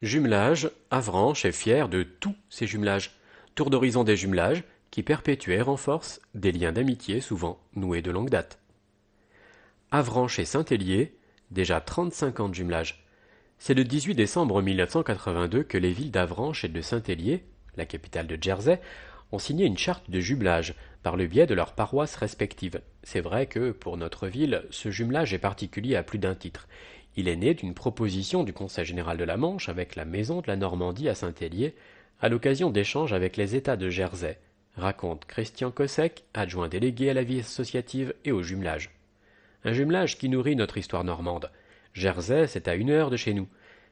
Jumelage, Avranches est fier de tous ces jumelages. Tour d'horizon des jumelages qui perpétuent et renforcent des liens d'amitié souvent noués de longue date. Avranches et Saint-Hélier, déjà 35 ans de jumelage. C'est le 18 décembre 1982 que les villes d'Avranches et de Saint-Hélier, la capitale de Jersey, ont signé une charte de jumelage par le biais de leurs paroisses respectives. C'est vrai que, pour notre ville, ce jumelage est particulier à plus d'un titre. Il est né d'une proposition du Conseil général de la Manche avec la Maison de la Normandie à Saint-Hélier, à l'occasion d'échanges avec les États de Jersey, raconte Christian Kossek, adjoint délégué à la vie associative et au jumelage. Un jumelage qui nourrit notre histoire normande. Jersey, c'est à 1 heure de chez nous.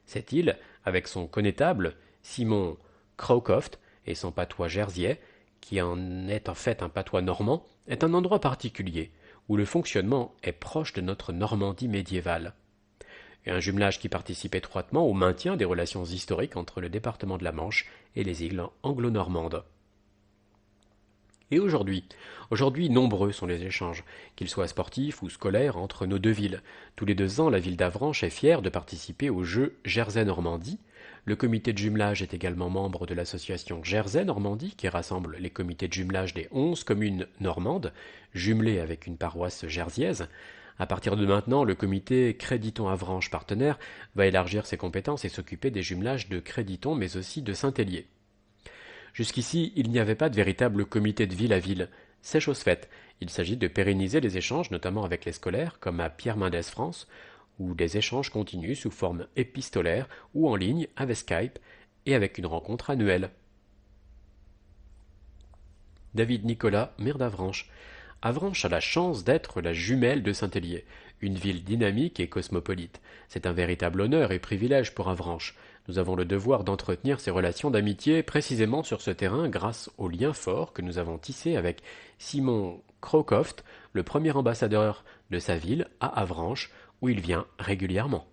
Cette île, avec son connétable, Simon Crowcoft, et son patois jerseyais, qui en est en fait un patois normand, est un endroit particulier, où le fonctionnement est proche de notre Normandie médiévale. Et un jumelage qui participe étroitement au maintien des relations historiques entre le département de la Manche et les îles anglo-normandes. Et aujourd'hui, nombreux sont les échanges, qu'ils soient sportifs ou scolaires, entre nos deux villes. Tous les 2 ans, la ville d'Avranches est fière de participer aux Jeux Jersey-Normandie. Le comité de jumelage est également membre de l'association Jersey-Normandie, qui rassemble les comités de jumelage des 11 communes normandes, jumelées avec une paroisse jersiaise. À partir de maintenant, le comité Créditon Avranches Partenaire va élargir ses compétences et s'occuper des jumelages de Créditon, mais aussi de Saint-Hélier. Jusqu'ici, il n'y avait pas de véritable comité de ville à ville. C'est chose faite. Il s'agit de pérenniser les échanges, notamment avec les scolaires, comme à Pierre Mendès France, où des échanges continuent sous forme épistolaire ou en ligne avec Skype et avec une rencontre annuelle. David Nicolas, maire d'Avranches. Avranches a la chance d'être la jumelle de Saint-Hélier, une ville dynamique et cosmopolite. C'est un véritable honneur et privilège pour Avranches. Nous avons le devoir d'entretenir ces relations d'amitié précisément sur ce terrain grâce aux liens forts que nous avons tissés avec Simon Crowcoft, le premier ambassadeur de sa ville à Avranches, où il vient régulièrement.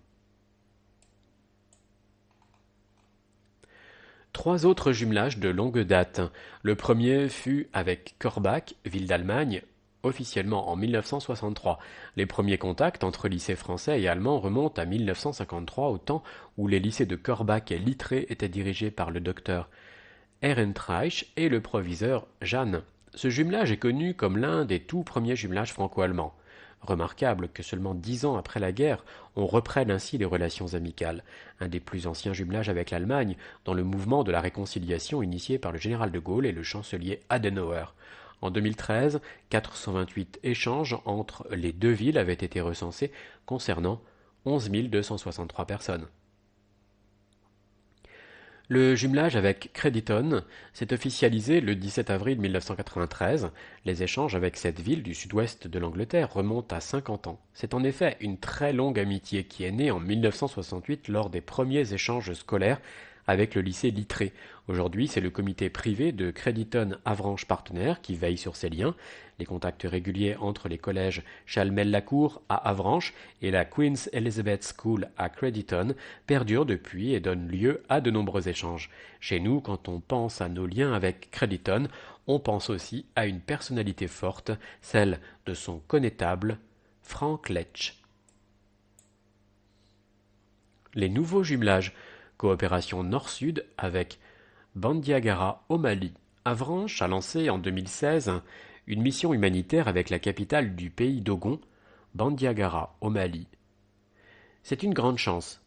3 autres jumelages de longue date. Le premier fut avec Korbach, ville d'Allemagne, officiellement en 1963. Les premiers contacts entre lycées français et allemands remontent à 1953, au temps où les lycées de Korbach et Littré étaient dirigés par le docteur Ehrenreich et le proviseur Jeanne. Ce jumelage est connu comme l'un des tout premiers jumelages franco-allemands. Remarquable que seulement 10 ans après la guerre, on reprenne ainsi les relations amicales, un des plus anciens jumelages avec l'Allemagne, dans le mouvement de la réconciliation initié par le général de Gaulle et le chancelier Adenauer. En 2013, 428 échanges entre les deux villes avaient été recensés, concernant 11 263 personnes. Le jumelage avec Crediton s'est officialisé le 17 avril 1993. Les échanges avec cette ville du sud-ouest de l'Angleterre remontent à 50 ans. C'est en effet une très longue amitié qui est née en 1968 lors des premiers échanges scolaires avec le lycée Littré. Aujourd'hui, c'est le comité privé de Crediton Avranches Partenaire qui veille sur ces liens. Les contacts réguliers entre les collèges Chalmel-Lacour à Avranches et la Queen's Elizabeth School à Crediton perdurent depuis et donnent lieu à de nombreux échanges. Chez nous, quand on pense à nos liens avec Crediton, on pense aussi à une personnalité forte, celle de son connétable, Frank Letch. Les nouveaux jumelages. Coopération nord-sud avec Bandiagara au Mali. Avranches a lancé en 2016 une mission humanitaire avec la capitale du pays Dogon, Bandiagara au Mali. C'est une grande chance.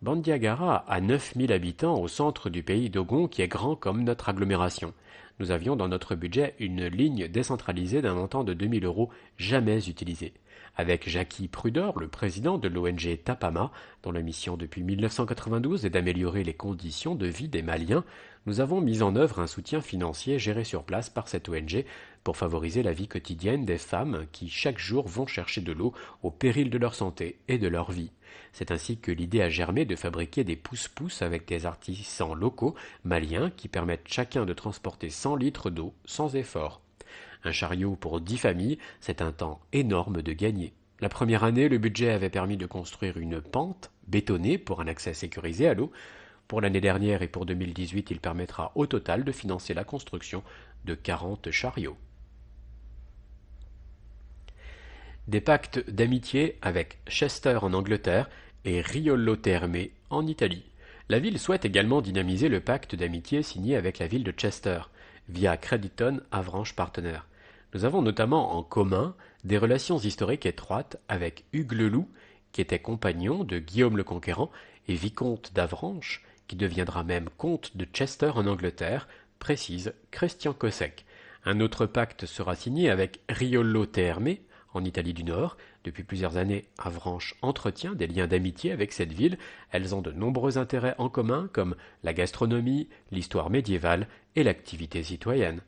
Bandiagara a 9000 habitants au centre du pays Dogon qui est grand comme notre agglomération. Nous avions dans notre budget une ligne décentralisée d'un montant de 2000 euros jamais utilisée. Avec Jackie Prudor, le président de l'ONG Tapama, dont la mission depuis 1992 est d'améliorer les conditions de vie des Maliens, nous avons mis en œuvre un soutien financier géré sur place par cette ONG pour favoriser la vie quotidienne des femmes qui chaque jour vont chercher de l'eau au péril de leur santé et de leur vie. C'est ainsi que l'idée a germé de fabriquer des pousse-pousse avec des artisans locaux maliens qui permettent chacun de transporter 100 litres d'eau sans effort. Un chariot pour 10 familles, c'est un temps énorme de gagner. La première année, le budget avait permis de construire une pente bétonnée pour un accès sécurisé à l'eau. Pour l'année dernière et pour 2018, il permettra au total de financer la construction de 40 chariots. Des pactes d'amitié avec Chester en Angleterre et Riolo Terme en Italie. La ville souhaite également dynamiser le pacte d'amitié signé avec la ville de Chester, via Crediton Avranches Partners. Nous avons notamment en commun des relations historiques étroites avec Hugues le Loup, qui était compagnon de Guillaume le Conquérant et vicomte d'Avranches, qui deviendra même comte de Chester en Angleterre, précise Christian Cossec. Un autre pacte sera signé avec Riolo Terme, en Italie du Nord. Depuis plusieurs années, Avranches entretient des liens d'amitié avec cette ville. Elles ont de nombreux intérêts en commun, comme la gastronomie, l'histoire médiévale et l'activité citoyenne.